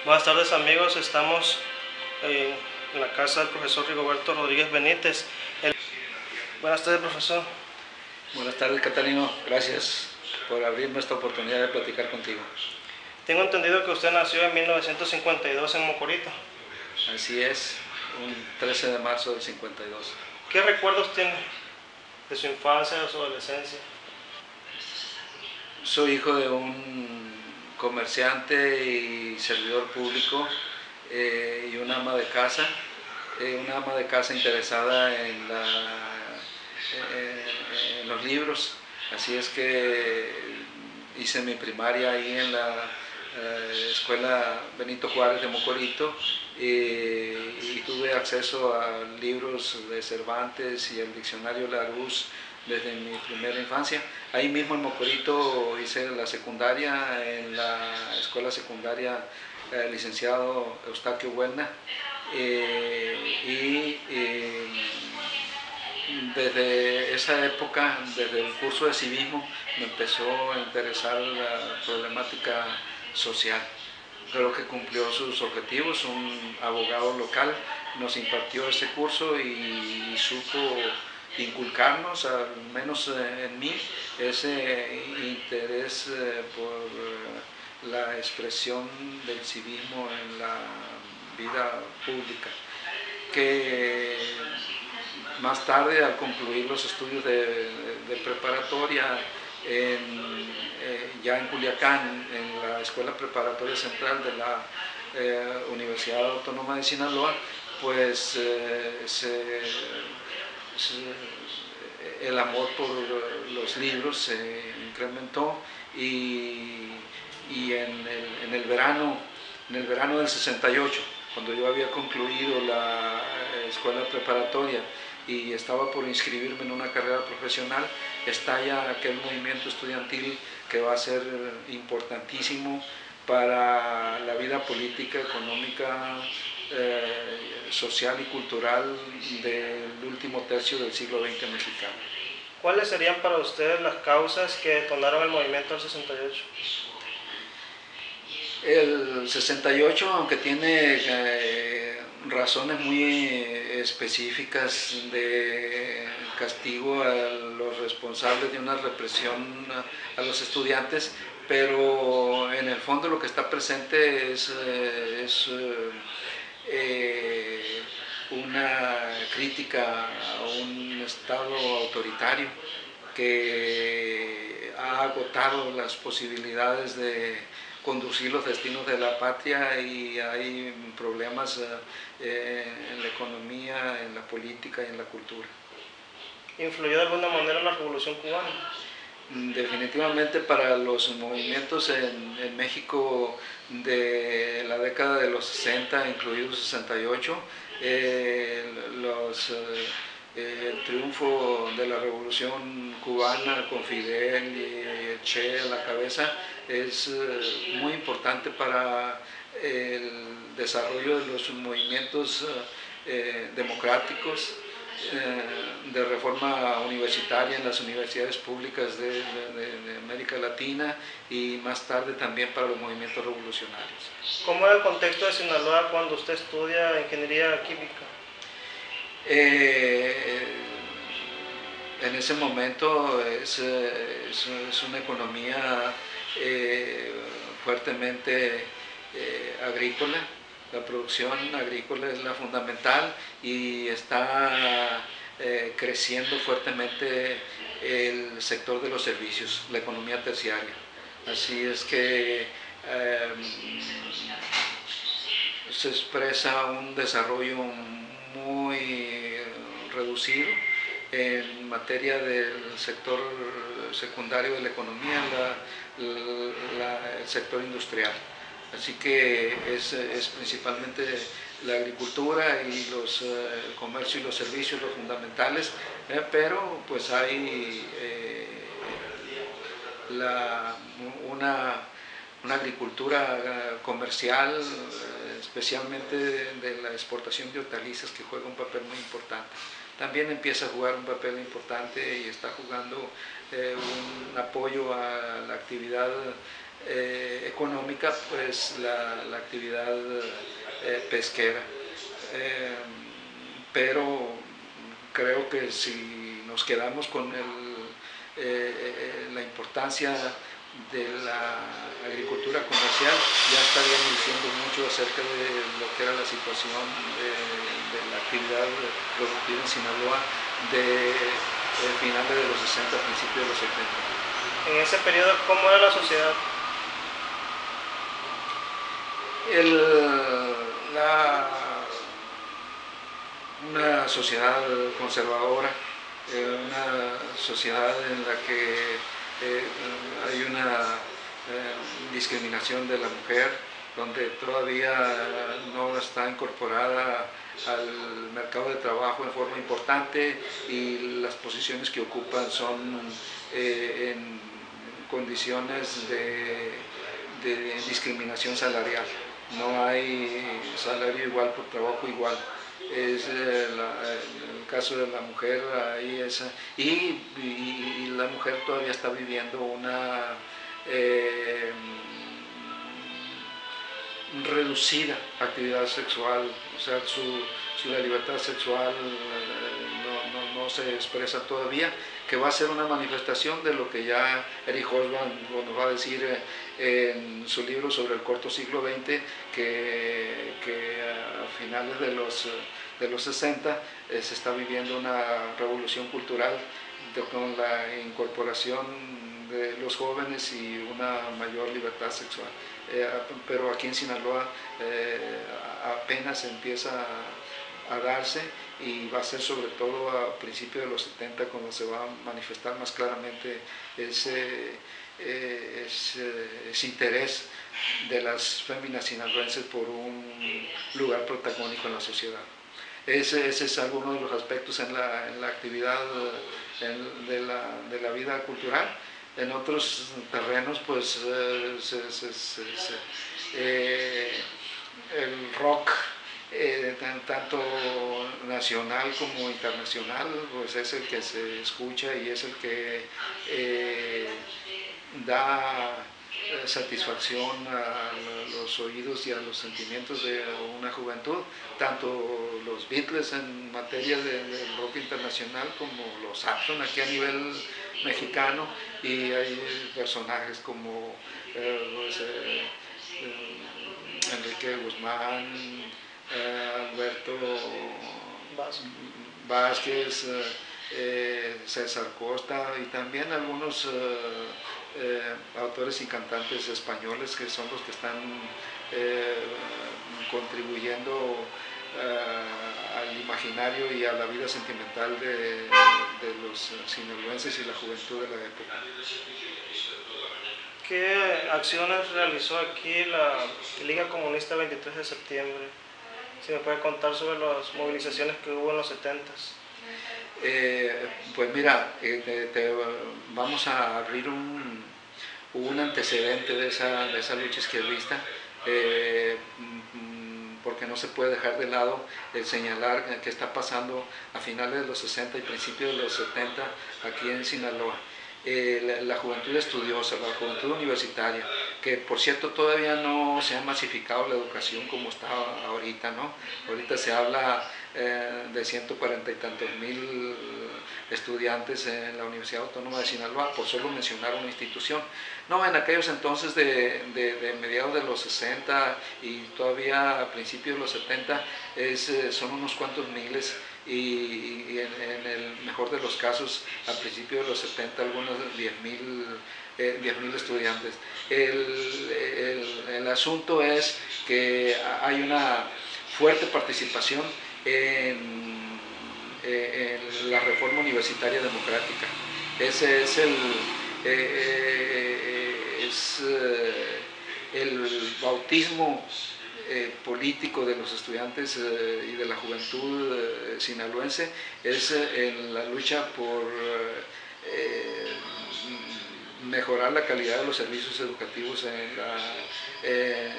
Buenas tardes amigos, estamos en la casa del profesor Rigoberto Rodríguez Benítez. Buenas tardes, profesor. Buenas tardes, Catalino, gracias por abrirme esta oportunidad de platicar contigo. Tengo entendido que usted nació en 1952 en Mocorito. Así es, un 13 de marzo del 52. ¿Qué recuerdos tiene de su infancia o su adolescencia? Soy hijo de un comerciante y servidor público y una ama de casa interesada en los libros. Así es que hice mi primaria ahí en la escuela Benito Juárez de Mocorito y tuve acceso a libros de Cervantes y el diccionario Larousse desde mi primera infancia. Ahí mismo en Mocorito hice la secundaria, en la escuela secundaria licenciado Eustaquio Buelna, y desde esa época, desde el curso de civismo, me empezó a interesar la problemática social. Creo que cumplió sus objetivos. Un abogado local nos impartió ese curso y supo inculcarnos, al menos en mí, ese interés por la expresión del civismo en la vida pública, que más tarde, al concluir los estudios de preparatoria ya en Culiacán, en la Escuela Preparatoria Central de la Universidad Autónoma de Sinaloa, pues el amor por los libros se incrementó y en el verano del 68, cuando yo había concluido la escuela preparatoria y estaba por inscribirme en una carrera profesional, estalla aquel movimiento estudiantil que va a ser importantísimo para la vida política, económica, social y cultural del último tercio del siglo XX mexicano. ¿Cuáles serían para ustedes las causas que detonaron el movimiento del 68? El 68, aunque tiene razones muy específicas de castigo a los responsables de una represión a los estudiantes, pero en el fondo lo que está presente es una crítica a un Estado autoritario que ha agotado las posibilidades de conducir los destinos de la patria, y hay problemas en la economía, en la política y en la cultura. ¿Influyó de alguna manera la Revolución Cubana? Definitivamente para los movimientos en México de la década de los 60, incluido 68, el triunfo de la Revolución Cubana con Fidel y Che a la cabeza es muy importante para el desarrollo de los movimientos democráticos, de reforma universitaria en las universidades públicas de América Latina, y más tarde también para los movimientos revolucionarios. ¿Cómo era el contexto de Sinaloa cuando usted estudia ingeniería química? En ese momento es una economía fuertemente agrícola. La producción agrícola es la fundamental y está creciendo fuertemente el sector de los servicios, la economía terciaria. Así es que se expresa un desarrollo muy reducido en materia del sector secundario de la economía, el sector industrial. Así que es principalmente la agricultura y el comercio y los servicios los fundamentales, pero pues hay una agricultura comercial, especialmente de la exportación de hortalizas, que juega un papel muy importante. También empieza a jugar un papel importante y está jugando un apoyo a la actividad económica, pues la actividad pesquera. Pero creo que si nos quedamos con la importancia de la agricultura comercial, ya estaríamos diciendo mucho acerca de lo que era la situación de la actividad productiva en Sinaloa de finales de los 60, principios de los 70. En ese periodo, ¿cómo era la sociedad? Una sociedad conservadora, una sociedad en la que hay una discriminación de la mujer, donde todavía no está incorporada al mercado de trabajo en forma importante y las posiciones que ocupan son en condiciones de discriminación salarial. No hay salario igual por trabajo igual. Es el caso de la mujer, ahí es, y la mujer todavía está viviendo una reducida actividad sexual, o sea, la libertad sexual no se expresa todavía, que va a ser una manifestación de lo que ya Erich Hobsbawm nos va a decir en su libro sobre el corto siglo XX, que a finales de los 60 se está viviendo una revolución cultural con la incorporación de los jóvenes y una mayor libertad sexual. Pero aquí en Sinaloa apenas empieza a darse, y va a ser sobre todo a principios de los 70 cuando se va a manifestar más claramente ese interés de las féminas sinaloenses por un lugar protagónico en la sociedad. Ese es alguno de los aspectos en la actividad de la vida cultural. En otros terrenos, pues el rock, tanto nacional como internacional, pues es el que se escucha y es el que da satisfacción a los oídos y a los sentimientos de una juventud, tanto los Beatles en materia de rock internacional como los Armstrong aquí a nivel mexicano, y hay personajes como Enrique Guzmán, Alberto Vázquez, César Costa, y también algunos autores y cantantes españoles que son los que están contribuyendo al imaginario y a la vida sentimental de los sinaloenses y la juventud de la época. ¿Qué acciones realizó aquí la Liga Comunista 23 de septiembre? Si me puede contar sobre las movilizaciones que hubo en los 70s. Pues mira, vamos a abrir un antecedente de esa lucha izquierdista, porque no se puede dejar de lado el señalar qué está pasando a finales de los 60 y principios de los 70 aquí en Sinaloa. La juventud estudiosa, la juventud universitaria, que por cierto todavía no se ha masificado la educación como está ahorita, ¿no? Ahorita se habla de 140 y tantos mil estudiantes en la Universidad Autónoma de Sinaloa, por solo mencionar una institución. No, en aquellos entonces de mediados de los 60 y todavía a principios de los 70 son unos cuantos miles, y en el mejor de los casos a principios de los 70 algunos 10.000 estudiantes. El asunto es que hay una fuerte participación en la reforma universitaria democrática. Ese es el bautismo político de los estudiantes y de la juventud sinaloense, es en la lucha por mejorar la calidad de los servicios educativos en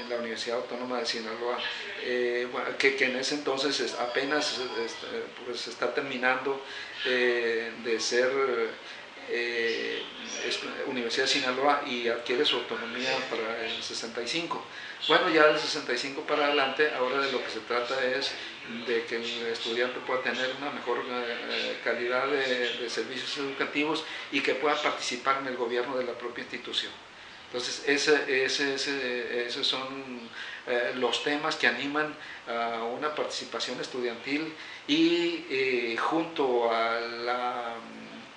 la Universidad Autónoma de Sinaloa, que en ese entonces apenas pues está terminando de ser Universidad de Sinaloa y adquiere su autonomía para el 65. Bueno, ya del 65 para adelante, ahora de lo que se trata es de que el estudiante pueda tener una mejor calidad de servicios educativos y que pueda participar en el gobierno de la propia institución. Entonces, esos son los temas que animan a una participación estudiantil y junto a la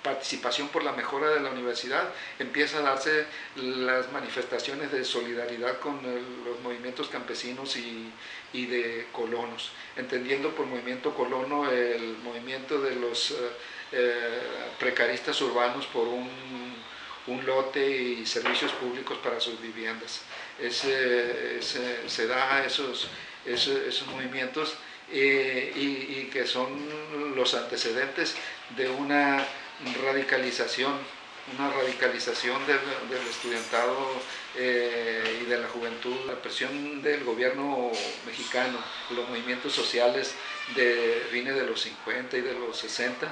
participación por la mejora de la universidad empieza a darse las manifestaciones de solidaridad con los movimientos campesinos y de colonos, entendiendo por movimiento colono el movimiento de los precaristas urbanos por un lote y servicios públicos para sus viviendas. Se da esos movimientos y que son los antecedentes de una radicalización del estudiantado y de la juventud, la presión del gobierno mexicano, los movimientos sociales de fines de los 50 y de los 60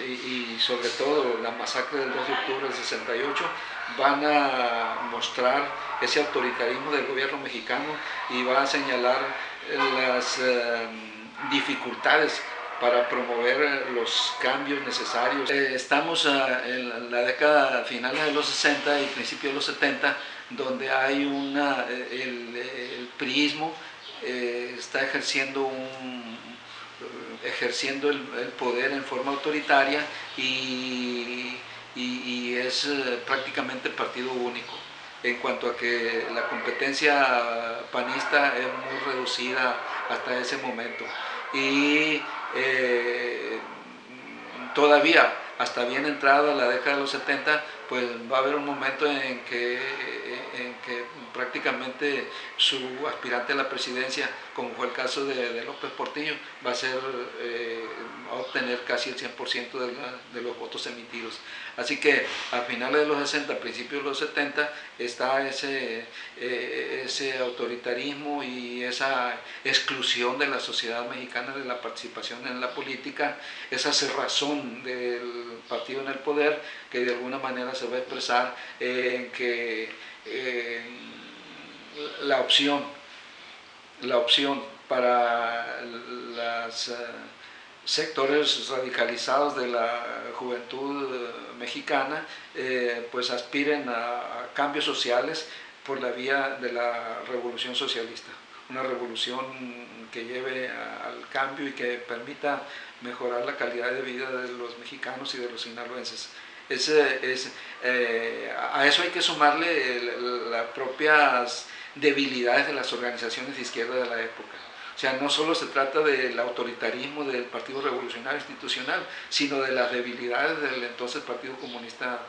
y sobre todo la masacre del 2 de octubre del 68 van a mostrar ese autoritarismo del gobierno mexicano y va a señalar las dificultades para promover los cambios necesarios. Estamos en la década finales de los 60 y principios de los 70, donde hay el priismo está ejerciendo el poder en forma autoritaria y es prácticamente partido único, en cuanto a que la competencia panista es muy reducida hasta ese momento. Y todavía, hasta bien entrada la década de los 70, pues va a haber un momento en que prácticamente su aspirante a la presidencia, como fue el caso de López Portillo, va a obtener casi el 100% de los votos emitidos. Así que a finales de los 60, principios de los 70, está ese autoritarismo y esa exclusión de la sociedad mexicana de la participación en la política, esa cerrazón del partido en el poder, que de alguna manera se va a expresar en que la opción para los sectores radicalizados de la juventud mexicana pues aspiren a cambios sociales por la vía de la revolución socialista, una revolución que lleve al cambio y que permita mejorar la calidad de vida de los mexicanos y de los sinaloenses. A eso hay que sumarle las propias debilidades de las organizaciones de izquierda de la época. O sea, no solo se trata del autoritarismo del Partido Revolucionario Institucional, sino de las debilidades del entonces Partido Comunista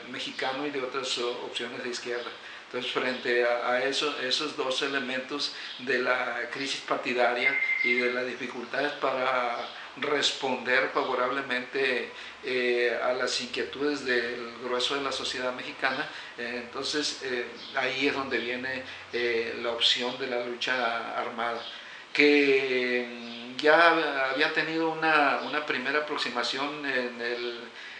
Mexicano y de otras opciones de izquierda. Entonces, frente a esos dos elementos de la crisis partidaria y de las dificultades para responder favorablemente a las inquietudes del grueso de la sociedad mexicana, entonces ahí es donde viene la opción de la lucha armada, que ya había tenido una primera aproximación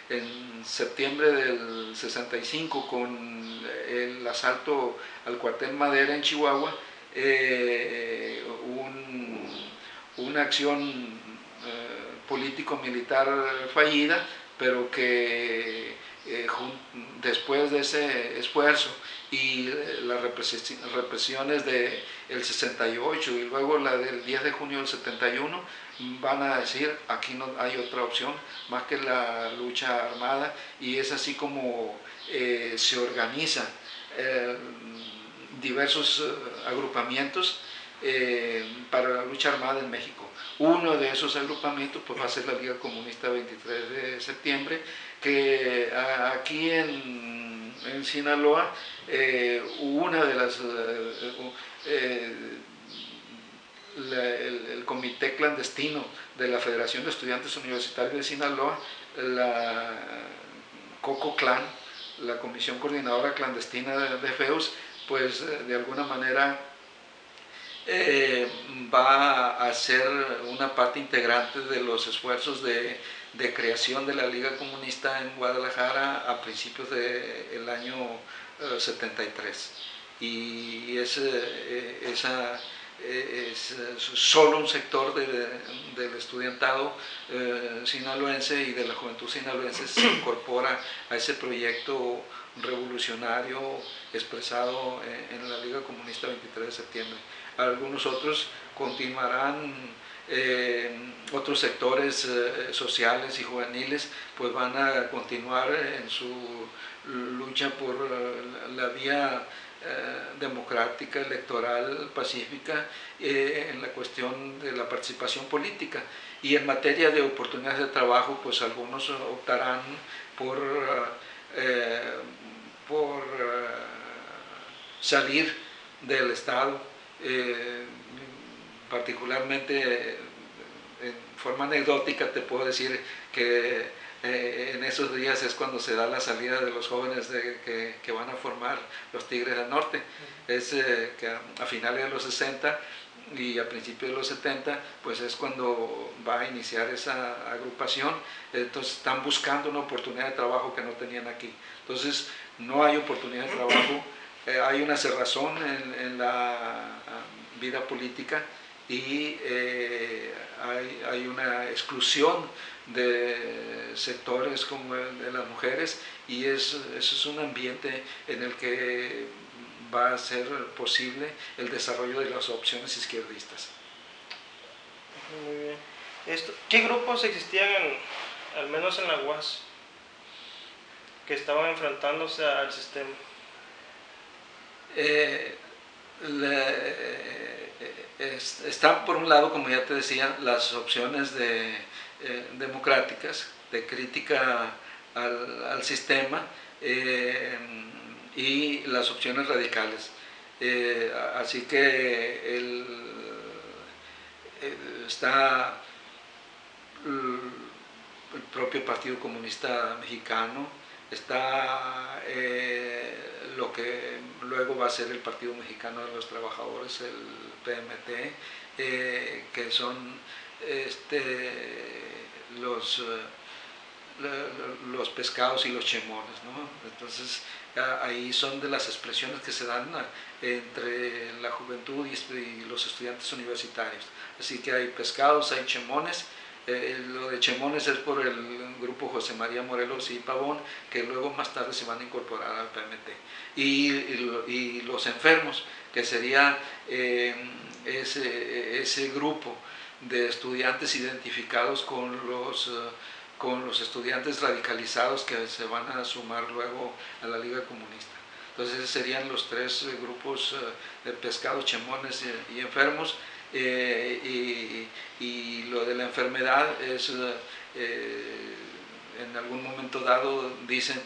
en septiembre del 65 con el asalto al cuartel Madera en Chihuahua, una acción político-militar fallida, pero que después de ese esfuerzo y las represiones del 68 y luego la del 10 de junio del 71 van a decir aquí no hay otra opción más que la lucha armada, y es así como se organizan diversos agrupamientos para la lucha armada en México. Uno de esos agrupamientos pues, va a ser la Liga Comunista 23 de septiembre, que aquí en Sinaloa, una de las el comité clandestino de la Federación de Estudiantes Universitarios de Sinaloa, la Coco Clan, la Comisión Coordinadora Clandestina de FEUS, pues de alguna manera va a ser una parte integrante de los esfuerzos de creación de la Liga Comunista en Guadalajara a principios del año 73. Y es solo un sector del estudiantado sinaloense y de la juventud sinaloense se incorpora a ese proyecto revolucionario expresado en la Liga Comunista 23 de septiembre. Algunos otros continuarán, otros sectores sociales y juveniles pues van a continuar en su lucha por la vía democrática, electoral, pacífica, en la cuestión de la participación política. Y en materia de oportunidades de trabajo, pues algunos optarán por salir del Estado, particularmente en forma anecdótica te puedo decir que en esos días es cuando se da la salida de los jóvenes que van a formar los Tigres del Norte. Es que a finales de los 60 y a principios de los 70, pues es cuando va a iniciar esa agrupación. Entonces están buscando una oportunidad de trabajo que no tenían aquí. Entonces no hay oportunidad de trabajo, hay una cerrazón en la vida política y hay una exclusión de sectores como el de las mujeres, y eso es un ambiente en el que va a ser posible el desarrollo de las opciones izquierdistas. Muy bien. ¿Qué grupos existían, al menos en la UAS, que estaban enfrentándose al sistema? Están por un lado, como ya te decía, las opciones democráticas, de crítica al sistema, y las opciones radicales. Así que está el propio Partido Comunista Mexicano, está lo que luego va a ser el Partido Mexicano de los Trabajadores, el PMT, que son los pescados y los chemones, ¿no? Entonces ahí son de las expresiones que se dan entre la juventud y los estudiantes universitarios. Así que hay pescados, hay chemones. Lo de chemones es por el grupo José María Morelos y Pavón, que luego más tarde se van a incorporar al PMT. Y los enfermos, que sería ese grupo de estudiantes identificados con los estudiantes radicalizados que se van a sumar luego a la Liga Comunista. Entonces serían los tres grupos de pescados, chemones y enfermos. Y lo de la enfermedad es, en algún momento dado dicen,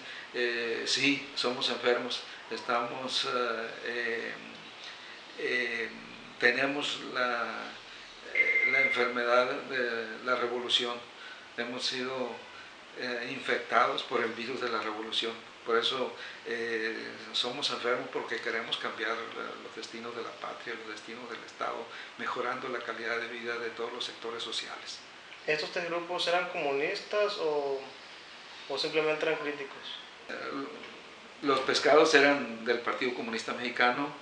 sí, somos enfermos, tenemos la enfermedad de la revolución, hemos sido infectados por el virus de la revolución. Por eso somos enfermos, porque queremos cambiar los destinos de la patria, los destinos del Estado, mejorando la calidad de vida de todos los sectores sociales. ¿Estos tres grupos eran comunistas o simplemente eran críticos? Los pescados eran del Partido Comunista Mexicano,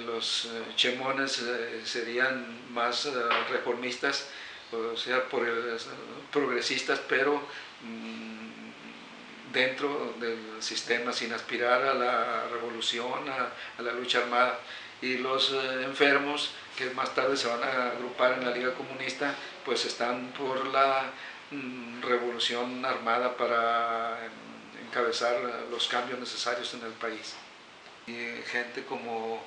los chemones serían más reformistas, o sea, progresistas, pero dentro del sistema, sin aspirar a la revolución, a la lucha armada. Y los enfermos, que más tarde se van a agrupar en la Liga Comunista, pues están por la revolución armada para encabezar los cambios necesarios en el país. Y gente como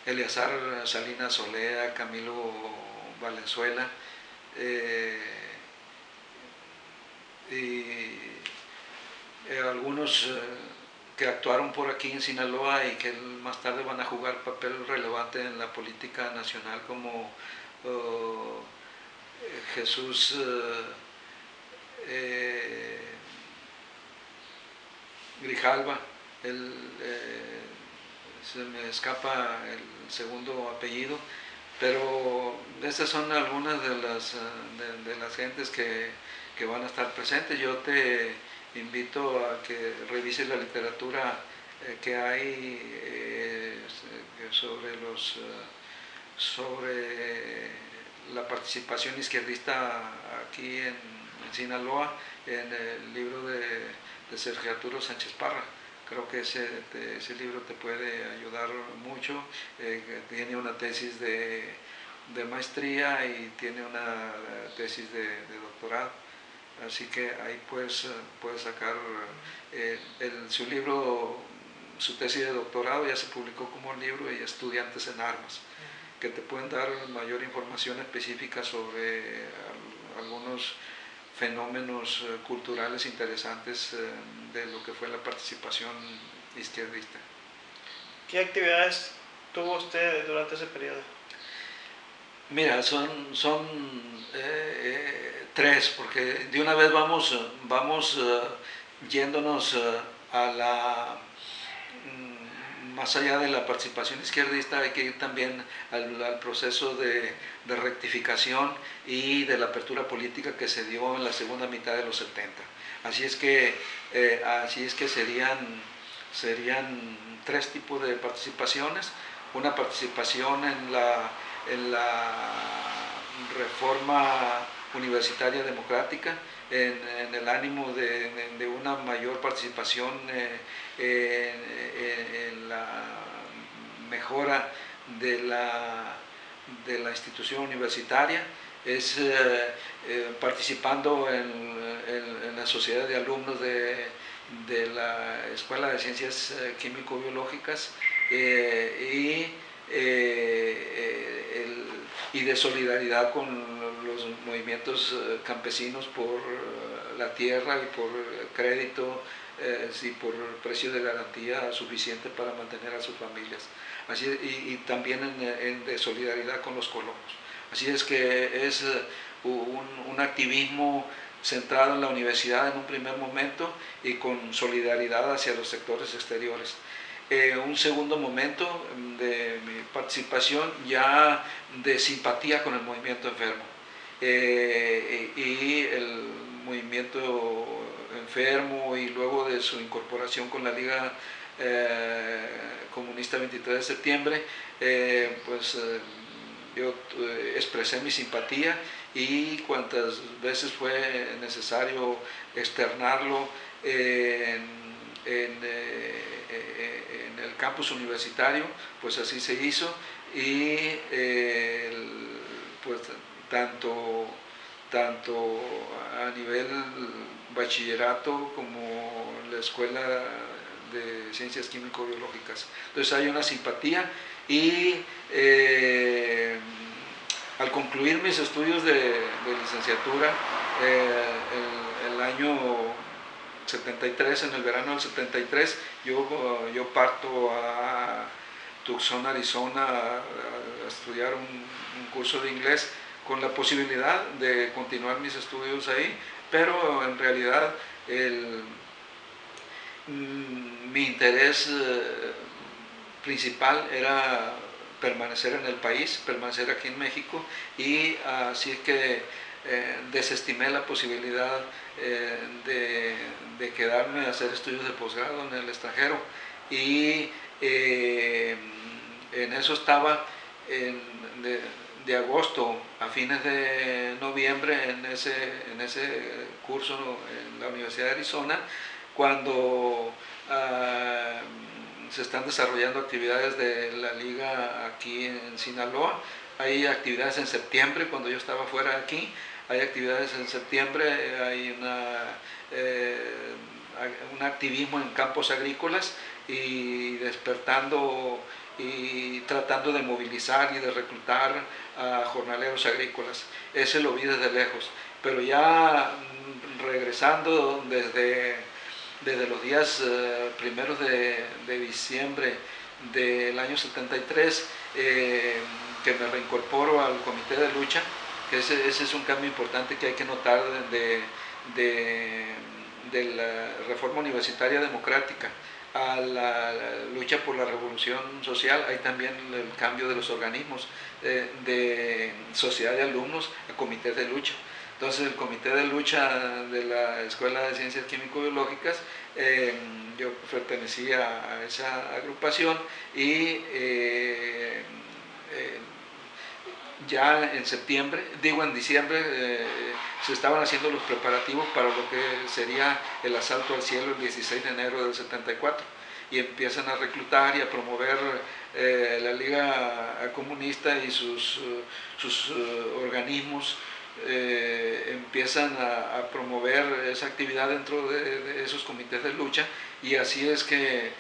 Eleazar Salinas Olea, Camilo Valenzuela, y algunos que actuaron por aquí en Sinaloa y que más tarde van a jugar papel relevante en la política nacional, como Jesús Grijalva, él se me escapa el segundo apellido, pero estas son algunas de las gentes que van a estar presentes. Yo te invito a que revises la literatura que hay sobre la participación izquierdista aquí en Sinaloa, en el libro de Sergio Arturo Sánchez Parra. Creo que ese libro te puede ayudar mucho. Tiene una tesis de maestría y tiene una tesis de doctorado. Así que ahí puedes sacar su libro, su tesis de doctorado ya se publicó como libro, y Estudiantes en Armas, que te pueden dar mayor información específica sobre algunos fenómenos culturales interesantes de lo que fue la participación izquierdista. ¿Qué actividades tuvo usted durante ese periodo? Mira, son tres, porque de una vez vamos yéndonos más allá de la participación izquierdista. Hay que ir también al proceso de rectificación y de la apertura política que se dio en la segunda mitad de los 70. Así es que serían tres tipos de participaciones. Una participación en la reforma universitaria democrática, en el ánimo de una mayor participación en la mejora de la institución universitaria. Es participando en la sociedad de alumnos de la Escuela de Ciencias Químico-Biológicas y de solidaridad con los movimientos campesinos por la tierra y por crédito y por precio de garantía suficiente para mantener a sus familias. Y también de solidaridad con los colonos. Así es que es un activismo centrado en la universidad en un primer momento y con solidaridad hacia los sectores exteriores. Un segundo momento de mi participación ya de simpatía con el movimiento enfermo, y el movimiento enfermo, y luego de su incorporación con la Liga Comunista 23 de septiembre, yo expresé mi simpatía, y cuantas veces fue necesario externarlo en el campus universitario, pues así se hizo. Y pues tanto a nivel bachillerato como la Escuela de Ciencias Químico-Biológicas. Entonces hay una simpatía, y al concluir mis estudios de licenciatura, el año 73, en el verano del 73, yo parto a Tucson, Arizona, a estudiar un curso de inglés, con la posibilidad de continuar mis estudios ahí, pero en realidad mi interés principal era permanecer en el país, permanecer aquí en México, y así es que desestimé la posibilidad de quedarme a hacer estudios de posgrado en el extranjero, y en eso estaba de agosto a fines de noviembre en ese curso en la Universidad de Arizona, cuando se están desarrollando actividades de la liga aquí en Sinaloa. Hay actividades en septiembre, cuando yo estaba fuera de aquí, hay actividades en septiembre, hay un activismo en campos agrícolas, y despertando y tratando de movilizar y de reclutar a jornaleros agrícolas. Ese lo vi desde lejos, pero ya regresando desde los días primeros de diciembre del año 73, que me reincorporo al comité de lucha, que ese es un cambio importante que hay que notar de la reforma universitaria democrática. a la lucha por la revolución social, hay también el cambio de los organismos de sociedad de alumnos a comités de lucha. Entonces el comité de lucha de la Escuela de Ciencias Químico-Biológicas, yo pertenecía a esa agrupación y ya en diciembre se estaban haciendo los preparativos para lo que sería el asalto al cielo el 16 de enero del 74 y empiezan a reclutar y a promover la Liga Comunista y sus organismos empiezan a promover esa actividad dentro de esos comités de lucha, y así es que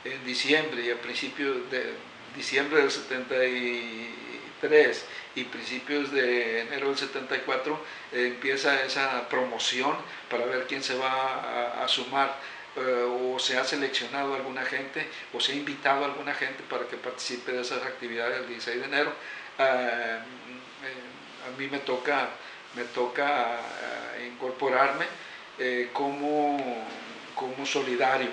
en diciembre y a principios de diciembre del 73 y principios de enero del 74 empieza esa promoción para ver quién se va a sumar, o se ha seleccionado a alguna gente o se ha invitado a alguna gente para que participe de esas actividades el 16 de enero. A mí me toca incorporarme como solidario.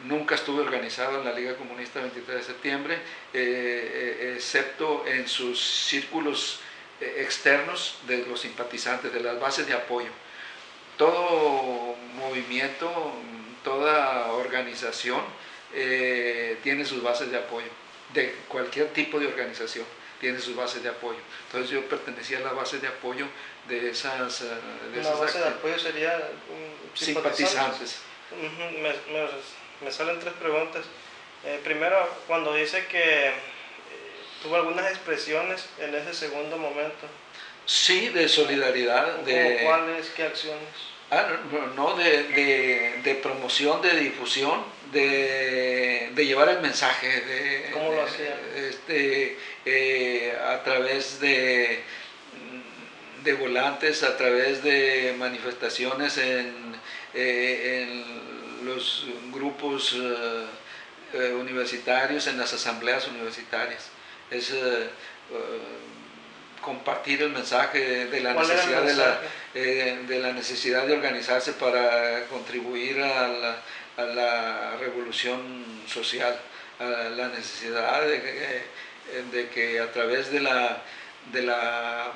Nunca estuve organizado en la Liga Comunista 23 de septiembre, excepto en sus círculos externos de los simpatizantes, de las bases de apoyo. Todo movimiento, toda organización tiene sus bases de apoyo, de cualquier tipo de organización tiene sus bases de apoyo. Entonces yo pertenecía a la base de apoyo de esas... ¿La base de apoyo sería simpatizantes? Me salen tres preguntas. Primero, cuando dice que tuvo algunas expresiones en ese segundo momento. Sí, de solidaridad. ¿Cuáles? ¿Qué acciones? De promoción, de difusión, de llevar el mensaje. ¿Cómo lo hacía? A través de volantes, a través de manifestaciones en los grupos universitarios, en las asambleas universitarias. Es compartir el mensaje de la necesidad de organizarse para contribuir a la revolución social, a la necesidad de que a través de la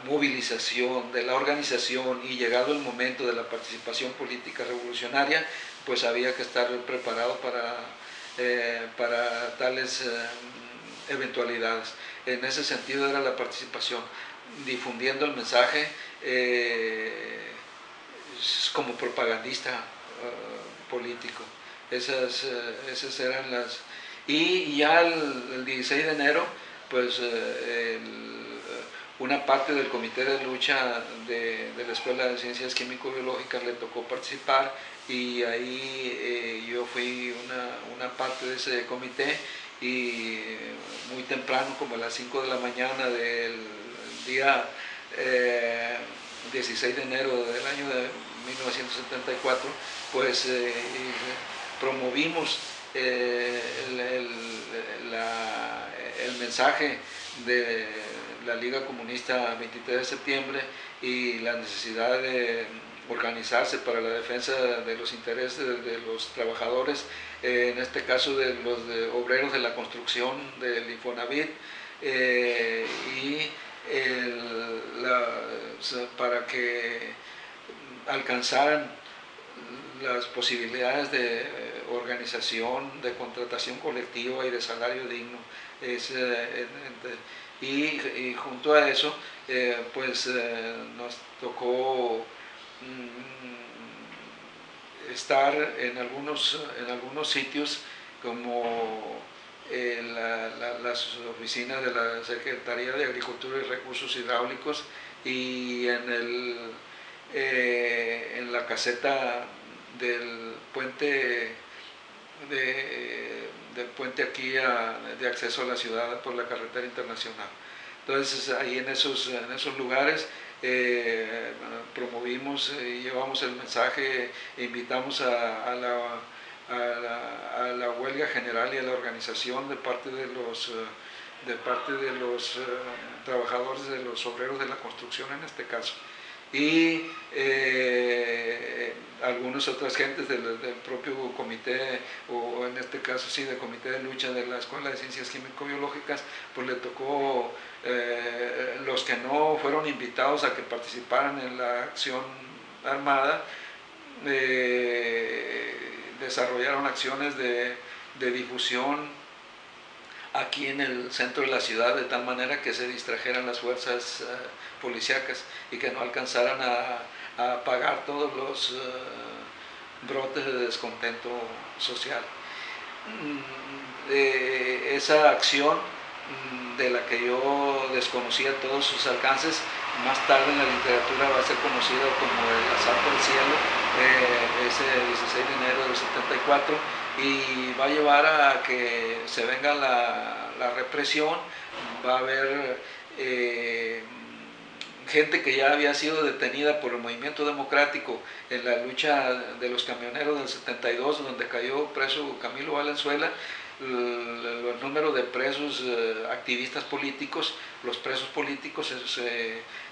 movilización, de la organización y llegado el momento de la participación política revolucionaria, pues había que estar preparado para tales eventualidades. En ese sentido era la participación, difundiendo el mensaje como propagandista político. Esas eran las... Y ya el 16 de enero, pues una parte del comité de lucha de la Escuela de Ciencias Químico-Biológicas le tocó participar, y ahí yo fui una parte de ese comité, y muy temprano, como a las 5 de la mañana del día 16 de enero del año de 1974, pues promovimos el mensaje de la Liga Comunista 23 de septiembre y la necesidad de organizarse para la defensa de los intereses de los trabajadores, en este caso de los obreros de la construcción del Infonavit, para que alcanzaran las posibilidades de organización, de contratación colectiva y de salario digno. Y junto a eso, pues nos tocó estar en algunos sitios, como las oficinas de la Secretaría de Agricultura y Recursos Hidráulicos, y en la caseta del puente aquí de acceso a la ciudad por la carretera internacional. Entonces ahí en esos lugares promovimos y llevamos el mensaje, e invitamos a la huelga general y a la organización de parte de los trabajadores, de los obreros de la construcción en este caso. y algunas otras gentes del propio comité, o en este caso sí, del comité de lucha de la Escuela de Ciencias Químico-Biológicas, pues le tocó, los que no fueron invitados a que participaran en la acción armada, desarrollaron acciones de difusión aquí en el centro de la ciudad, de tal manera que se distrajeran las fuerzas policíacas y que no alcanzaran a apagar todos los brotes de descontento social. Esa acción, de la que yo desconocía todos sus alcances, más tarde en la literatura va a ser conocida como el asalto al cielo, ese 16 de enero del 74, y va a llevar a que se venga la represión. Va a haber gente que ya había sido detenida por el movimiento democrático en la lucha de los camioneros del 72, donde cayó preso Camilo Valenzuela. El número de presos activistas políticos, los presos políticos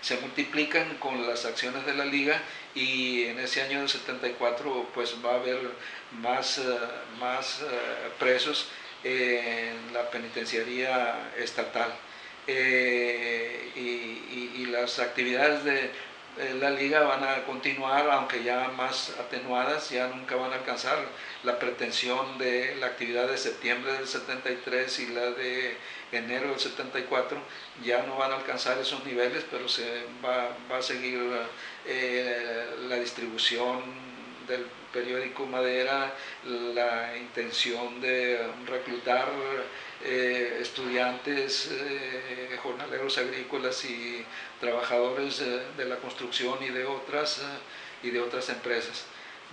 se multiplican con las acciones de la Liga, y en ese año del 74 pues va a haber más presos en la penitenciaría estatal. Y las actividades de la Liga van a continuar, aunque ya más atenuadas, ya nunca van a alcanzar la pretensión de la actividad de septiembre del 73 y la de enero del 74, ya no van a alcanzar esos niveles, pero se va a seguir la distribución del periódico Madera, la intención de reclutar estudiantes, jornaleros agrícolas y trabajadores de la construcción y de otras empresas.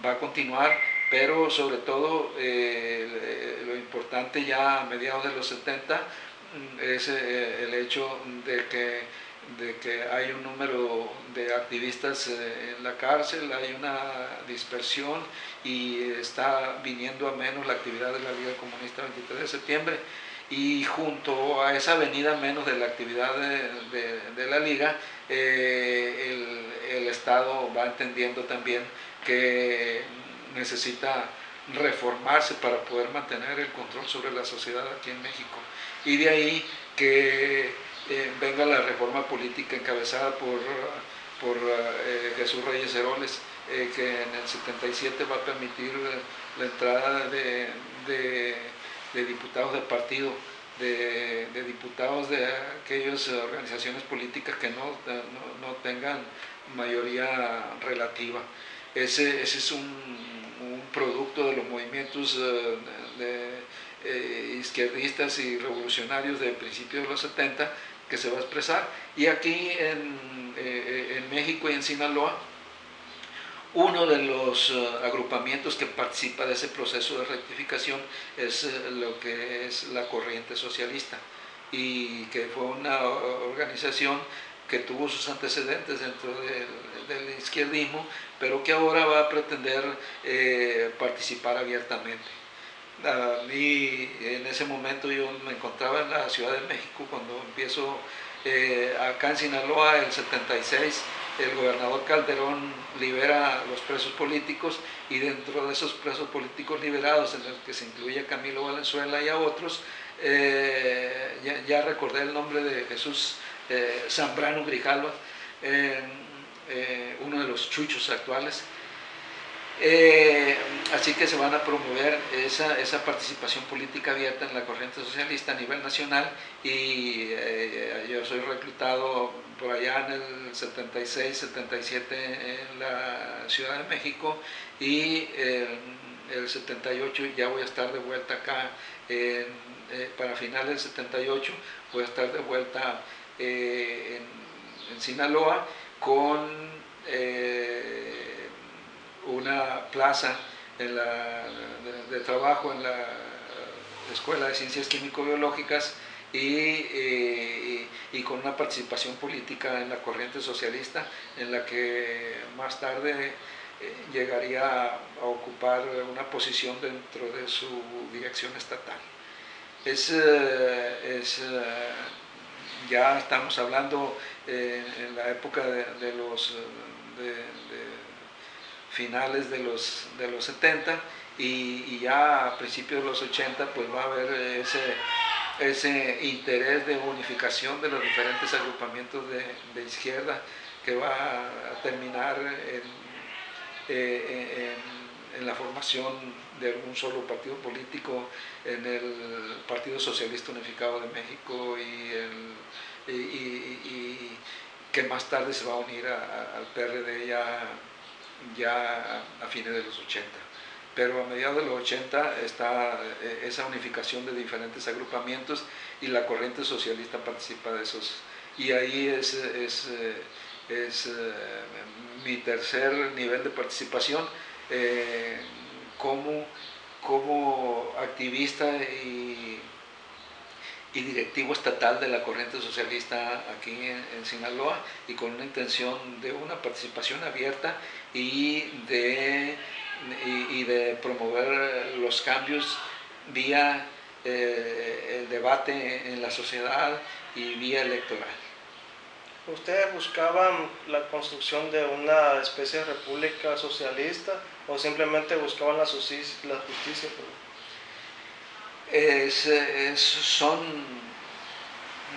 Va a continuar, pero sobre todo lo importante ya a mediados de los 70 es el hecho de que hay un número de activistas en la cárcel, hay una dispersión y está viniendo a menos la actividad de la Liga Comunista 23 de septiembre. Y junto a esa venida menos de la actividad de la Liga, el Estado va entendiendo también que necesita reformarse para poder mantener el control sobre la sociedad aquí en México. Y de ahí que venga la reforma política encabezada por Jesús Reyes Heroles, que en el 77 va a permitir la entrada de diputados de partido, de diputados de aquellas organizaciones políticas que no tengan mayoría relativa. Ese es un producto de los movimientos izquierdistas y revolucionarios de principios de los 70 que se va a expresar. Y aquí en México y en Sinaloa, uno de los agrupamientos que participa de ese proceso de rectificación es lo que es la Corriente Socialista, y que fue una organización que tuvo sus antecedentes dentro del izquierdismo, pero que ahora va a pretender participar abiertamente. Y en ese momento yo me encontraba en la Ciudad de México cuando empiezo acá en Sinaloa, el 76, el gobernador Calderón libera a los presos políticos, y dentro de esos presos políticos liberados, en los que se incluye a Camilo Valenzuela y a otros, ya recordé el nombre de Jesús Zambrano Grijalva, uno de los chuchos actuales. Así que se van a promover esa participación política abierta en la Corriente Socialista a nivel nacional, y yo soy reclutado por allá en el 76, 77 en la Ciudad de México, y el 78 ya voy a estar de vuelta acá, para finales del 78 voy a estar de vuelta en Sinaloa con una plaza de trabajo en la Escuela de Ciencias Químico-Biológicas, y con una participación política en la Corriente Socialista, en la que más tarde llegaría a ocupar una posición dentro de su dirección estatal. Es ya estamos hablando en la época de los finales de los 70 y ya a principios de los 80 pues va a haber ese interés de unificación de los diferentes agrupamientos de izquierda que va a terminar en la formación de un solo partido político, en el Partido Socialista Unificado de México y que más tarde se va a unir al PRD ya a fines de los 80. Pero a mediados de los 80 está esa unificación de diferentes agrupamientos y la corriente socialista participa de esos. Y ahí es mi tercer nivel de participación como activista y directivo estatal de la corriente socialista aquí en Sinaloa, y con una intención de una participación abierta y de promover los cambios vía el debate en la sociedad y vía electoral. ¿Ustedes buscaban la construcción de una especie de república socialista o simplemente buscaban la justicia?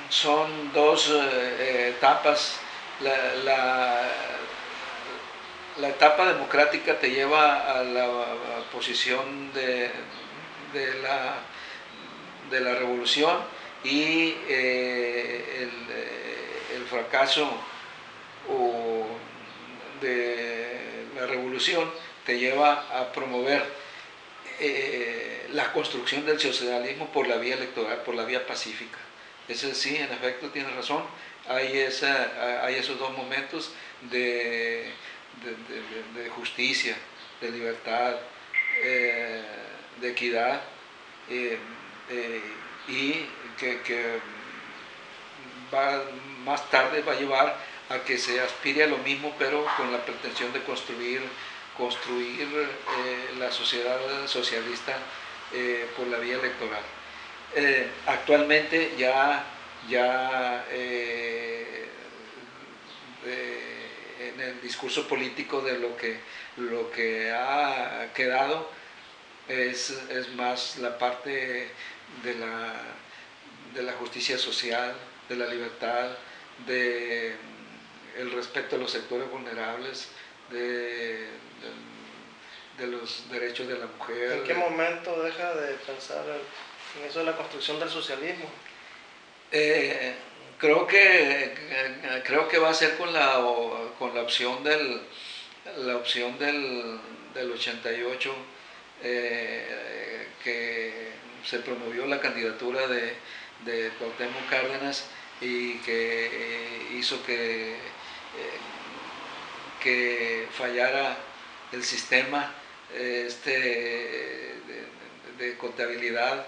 Son dos etapas. La etapa democrática te lleva a la posición de la revolución, y el fracaso de la revolución te lleva a promover la construcción del socialismo por la vía electoral, por la vía pacífica. Ese sí, en efecto, tienes razón. Hay esos dos momentos de justicia, de libertad, de equidad, y que más tarde va a llevar a que se aspire a lo mismo, pero con la pretensión de construir la sociedad socialista por la vía electoral. Actualmente en el discurso político de lo que ha quedado es más la parte de la justicia social, de la libertad, el respeto a los sectores vulnerables, de los derechos de la mujer. ¿En qué momento deja de pensar en eso de la construcción del socialismo? Creo que va a ser con la opción del 88, que se promovió la candidatura de Cuauhtémoc Cárdenas y que hizo que fallara el sistema de contabilidad.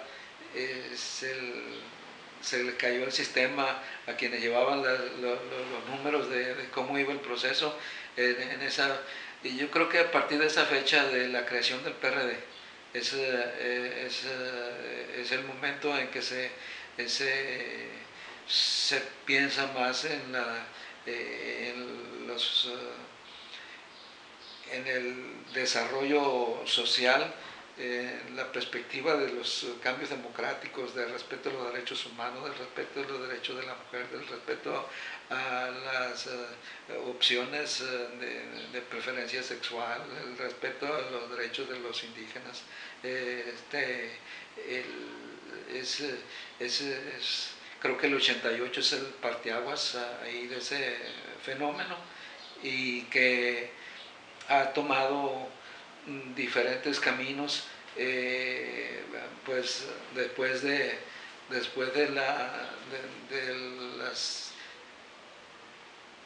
Se le cayó el sistema a quienes llevaban los números de cómo iba el proceso y yo creo que a partir de esa fecha de la creación del PRD es el momento en que se piensa más en el desarrollo social, la perspectiva de los cambios democráticos, del respeto a los derechos humanos, del respeto a los derechos de la mujer, del respeto a las opciones de preferencia sexual, el respeto a los derechos de los indígenas. Creo que el 88 es el parteaguas ahí de ese fenómeno, y que ha tomado diferentes caminos, pues después de las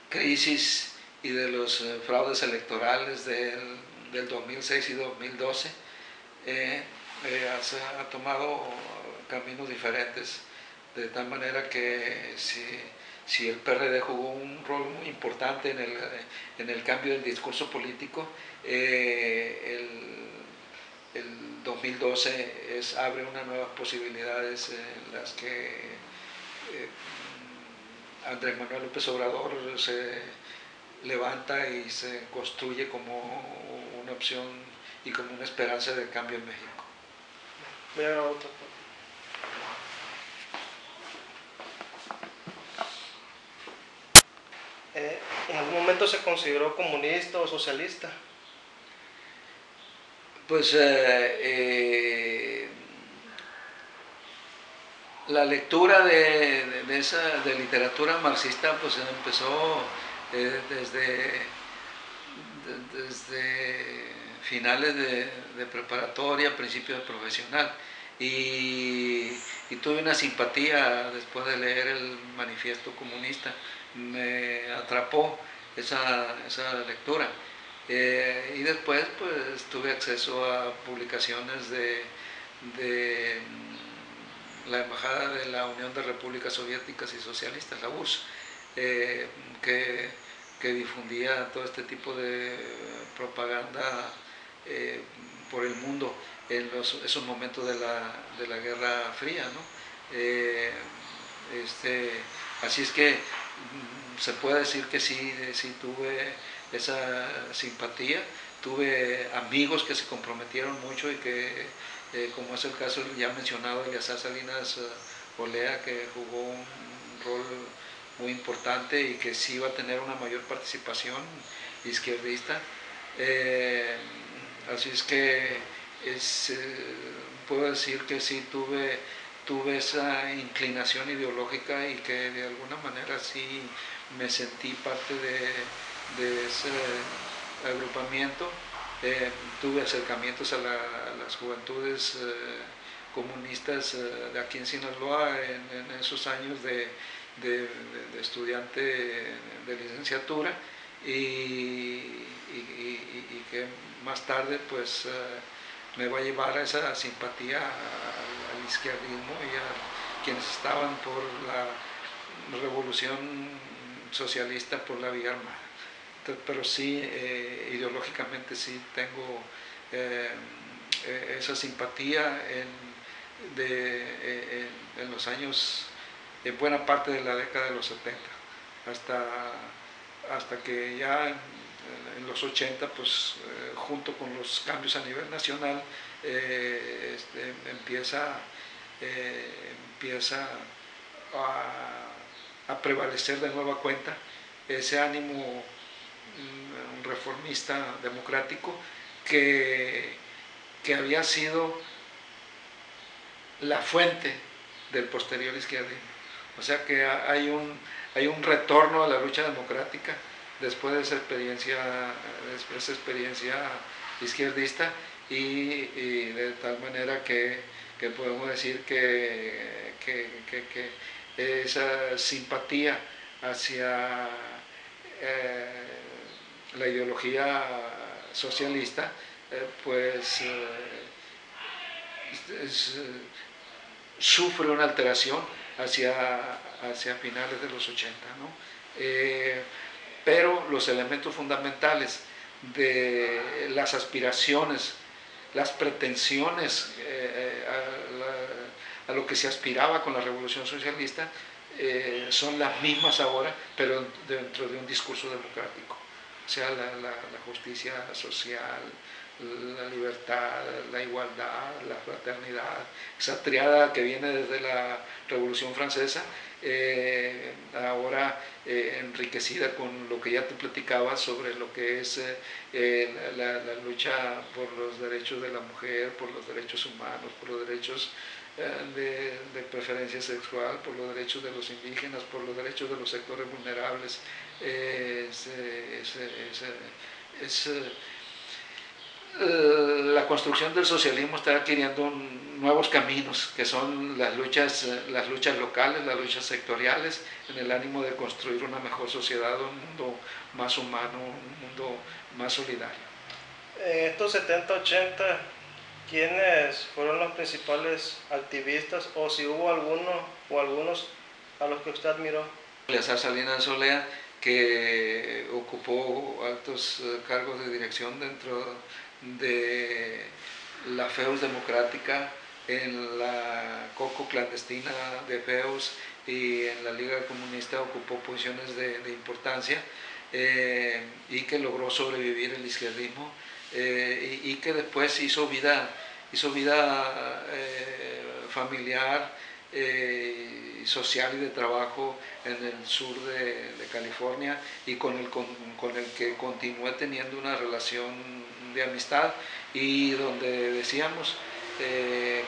crisis y de los fraudes electorales del 2006 y 2012, ha tomado caminos diferentes, de tal manera que si el PRD jugó un rol muy importante en el cambio del discurso político, el 2012 abre unas nuevas posibilidades en las que Andrés Manuel López Obrador se levanta y se construye como una opción y como una esperanza de cambio en México. Voy a grabar otra. ¿En algún momento se consideró comunista o socialista? Pues la lectura de literatura marxista pues empezó desde finales de preparatoria, principios de profesional, y tuve una simpatía después de leer el manifiesto comunista. Me atrapó esa lectura. Y después pues tuve acceso a publicaciones de la Embajada de la Unión de Repúblicas Soviéticas y Socialistas, la URSS, que difundía todo este tipo de propaganda por el mundo en esos momentos de la Guerra Fría, ¿no? Así es que se puede decir que sí tuve esa simpatía. Tuve amigos que se comprometieron mucho y que, como es el caso ya mencionado de Eleazar Salinas Olea, que jugó un rol muy importante y que sí iba a tener una mayor participación izquierdista. Así es que puedo decir que sí tuve esa inclinación ideológica y que de alguna manera sí me sentí parte de ese agrupamiento. Tuve acercamientos a las juventudes comunistas de aquí en Sinaloa en esos años de estudiante de licenciatura y que más tarde pues me va a llevar a esa simpatía al izquierdismo y a quienes estaban por la revolución socialista por la vía armada. Entonces, pero sí, ideológicamente sí tengo esa simpatía en los años, en buena parte de la década de los 70, hasta que ya en los 80, pues junto con los cambios a nivel nacional, empieza a prevalecer de nueva cuenta ese ánimo reformista democrático que había sido la fuente del posterior izquierdismo. O sea que hay un retorno a la lucha democrática después de esa experiencia izquierdista y de tal manera que podemos decir que esa simpatía hacia la ideología socialista pues sufre una alteración hacia finales de los 80, ¿no? Pero los elementos fundamentales de las aspiraciones, las pretensiones a lo que se aspiraba con la revolución socialista son las mismas ahora, pero dentro de un discurso democrático. O sea, la justicia social, la libertad, la igualdad, la fraternidad, esa triada que viene desde la Revolución Francesa, ahora enriquecida con lo que ya te platicaba sobre lo que es la lucha por los derechos de la mujer, por los derechos humanos, por los derechos de preferencia sexual, por los derechos de los indígenas, por los derechos de los sectores vulnerables. La construcción del socialismo está adquiriendo nuevos caminos, que son las luchas locales, las luchas sectoriales, en el ánimo de construir una mejor sociedad, un mundo más humano, un mundo más solidario. En estos 70, 80, ¿quiénes fueron los principales activistas, o si hubo alguno o algunos a los que usted admiró? Eleazar Salinas Olea, que ocupó altos cargos de dirección dentro de la FEUS democrática, en la COCO clandestina de FEUS y en la Liga Comunista ocupó posiciones de importancia, y que logró sobrevivir el izquierdismo, y que después hizo vida familiar, social y de trabajo en el sur de California, y con el que continué teniendo una relación de amistad, y donde decíamos,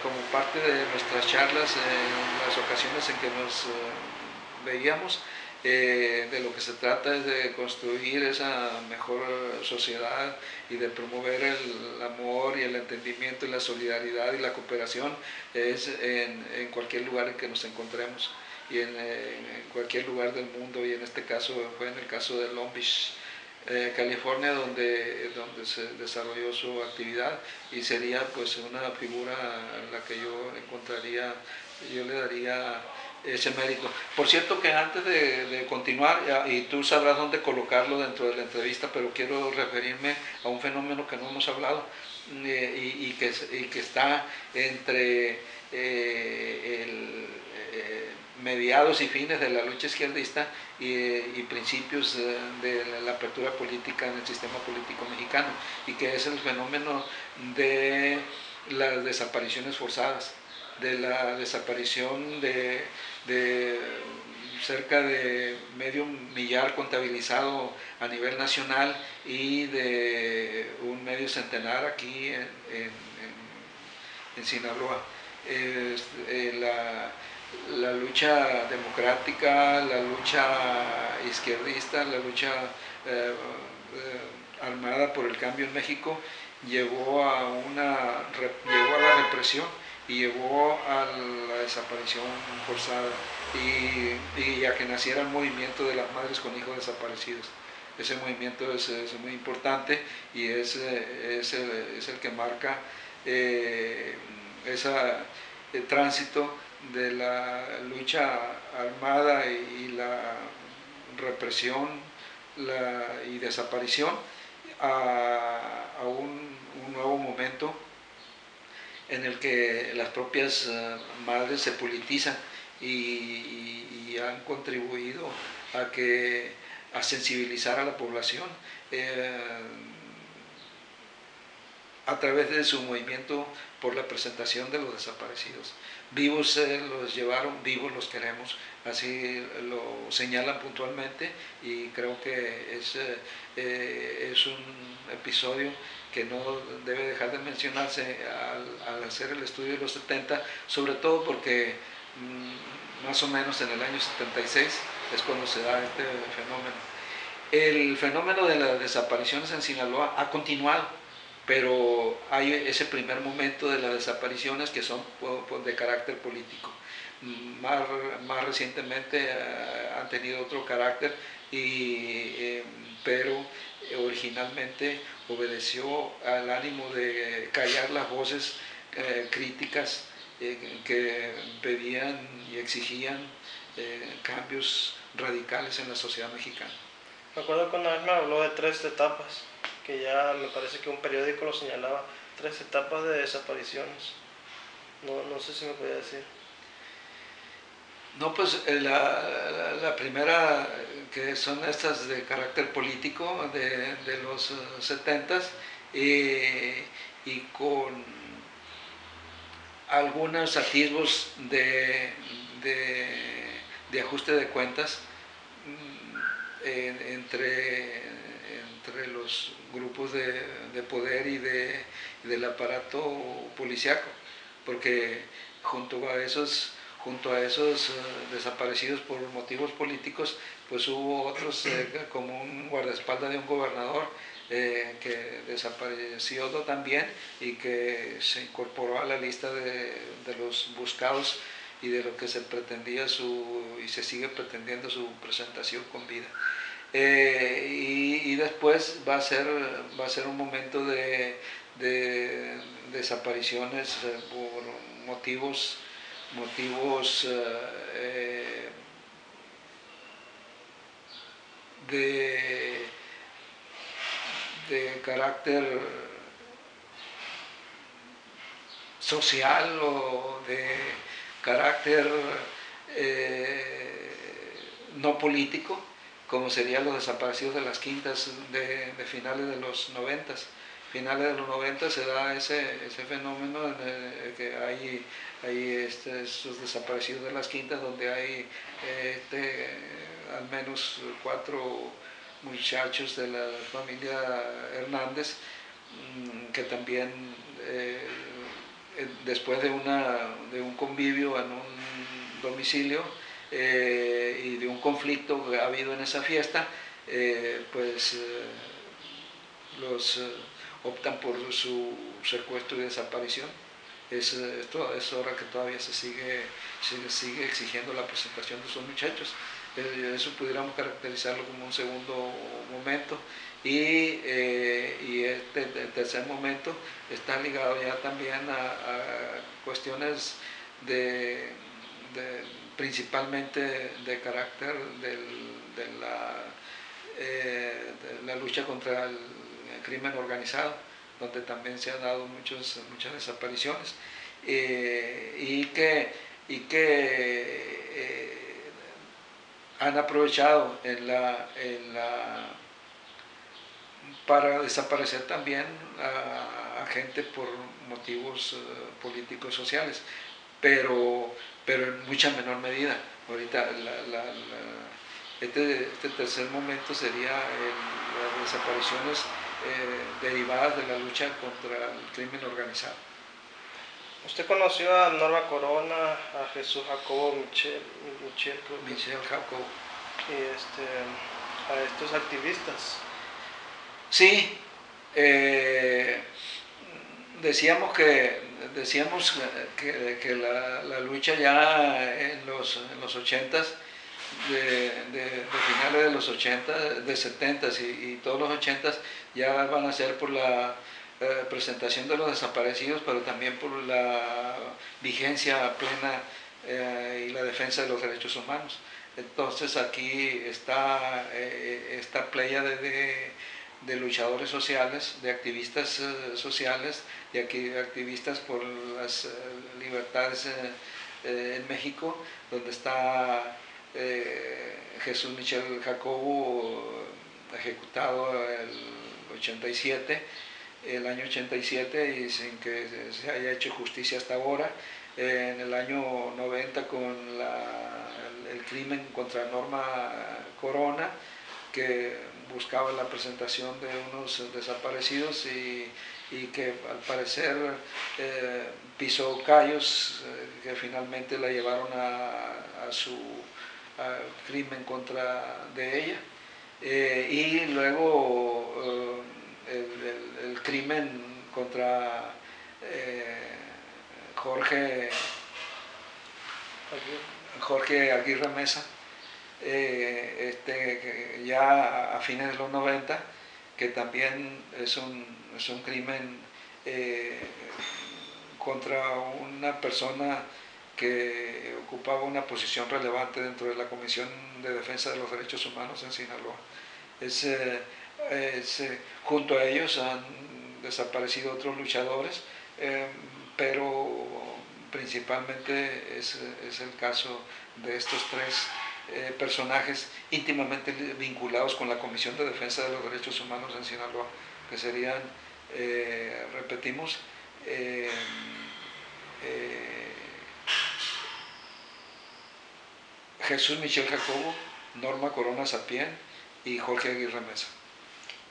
como parte de nuestras charlas, en las ocasiones en que nos veíamos, de lo que se trata es de construir esa mejor sociedad y de promover el amor y el entendimiento y la solidaridad y la cooperación, es en cualquier lugar en que nos encontremos, y en cualquier lugar del mundo, y en este caso fue en el caso de Long Beach, California, donde se desarrolló su actividad, y sería pues una figura a la que yo le daría ese mérito. Por cierto, que antes de continuar, y tú sabrás dónde colocarlo dentro de la entrevista, pero quiero referirme a un fenómeno que no hemos hablado, y que está entre mediados y fines de la lucha izquierdista y principios de la apertura política en el sistema político mexicano, y que es el fenómeno de las desapariciones forzadas, de la desaparición de cerca de medio millar contabilizado a nivel nacional, y de un medio centenar aquí en Sinaloa. La lucha democrática, la lucha izquierdista, la lucha armada por el cambio en México llevó a la represión y llevó a la desaparición forzada, y a que naciera el movimiento de las madres con hijos desaparecidos. Ese movimiento es muy importante, y es el que marca ese tránsito de la lucha armada y la represión y desaparición a un nuevo momento en el que las propias madres se politizan y han contribuido a sensibilizar a la población a través de su movimiento por la presentación de los desaparecidos. Vivos los llevaron, vivos los queremos, así lo señalan puntualmente, y creo que es un episodio que no debe dejar de mencionarse al hacer el estudio de los 70, sobre todo porque más o menos en el año 76 es cuando se da este fenómeno. El fenómeno de las desapariciones en Sinaloa ha continuado, pero hay ese primer momento de las desapariciones que son de carácter político. Más recientemente han tenido otro carácter, pero originalmente obedeció al ánimo de callar las voces críticas que pedían y exigían cambios radicales en la sociedad mexicana. Me acuerdo cuando me habló de 3 etapas, que ya me parece que un periódico lo señalaba, 3 etapas de desapariciones. No sé si me podía decir. No, pues la primera, que son estas de carácter político de los 70s, y con algunos atisbos de ajuste de cuentas entre los grupos de poder y del aparato policíaco, porque junto a esos desaparecidos por motivos políticos, pues hubo otros, como un guardaespaldas de un gobernador que desapareció también, y que se incorporó a la lista de los buscados, y de lo que se pretendía y se sigue pretendiendo su presentación con vida. Y después va a ser un momento de desapariciones por motivos de carácter social o de carácter no político, como serían los desaparecidos de las quintas de finales de los 90. Finales de los 90 se da ese fenómeno en el que hay esos desaparecidos de las quintas, donde hay al menos 4 muchachos de la familia Hernández que también después de un convivio en un domicilio y de un conflicto que ha habido en esa fiesta, los optan por su secuestro y desaparición. Es hora que todavía se sigue exigiendo la presentación de esos muchachos. Eso pudiéramos caracterizarlo como un segundo momento. Y este tercer momento está ligado ya también a cuestiones principalmente de carácter de la lucha contra el crimen organizado, donde también se han dado muchas desapariciones y que han aprovechado para desaparecer también a gente por motivos políticos sociales, pero en mucha menor medida. Ahorita este tercer momento sería las desapariciones derivadas de la lucha contra el crimen organizado. ¿Usted conoció a Norma Corona, a Jesús Jacobo Michel Jacobo y a estos activistas? Sí, decíamos que la lucha ya en los 80s, de finales de los 80, de 70s y todos los 80s, ya van a ser por la presentación de los desaparecidos, pero también por la vigencia plena y la defensa de los derechos humanos. Entonces aquí está esta pléyade de luchadores sociales, de activistas sociales, de activistas por las libertades en México, donde está Jesús Michel Jacobo, ejecutado el año 87 y sin que se haya hecho justicia hasta ahora. En el año 90 con el crimen contra Norma Corona, que buscaba la presentación de unos desaparecidos y que al parecer pisó callos que finalmente la llevaron a su crimen contra de ella. Y luego el crimen contra Jorge Aguirre Mesa, ya a fines de los 90, que también es un crimen contra una persona que ocupaba una posición relevante dentro de la Comisión de Defensa de los Derechos Humanos en Sinaloa. Junto a ellos han desaparecido otros luchadores, pero principalmente es el caso de estos 3 personajes íntimamente vinculados con la Comisión de Defensa de los Derechos Humanos en Sinaloa, que serían, repetimos, Jesús Michel Jacobo, Norma Corona Sapien y Jorge Aguirre Mesa.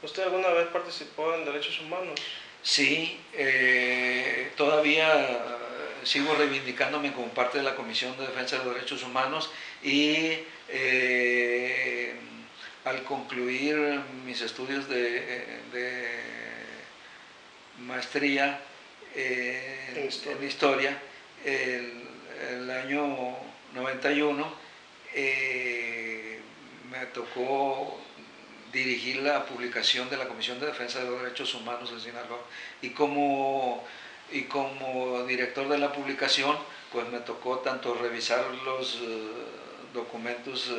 ¿Usted alguna vez participó en derechos humanos? Sí, todavía sigo reivindicándome como parte de la Comisión de Defensa de los Derechos Humanos y al concluir mis estudios de maestría en historia, el año 91, me tocó dirigir la publicación de la Comisión de Defensa de los Derechos Humanos en Sinaloa, y como director de la publicación, pues me tocó tanto revisar los documentos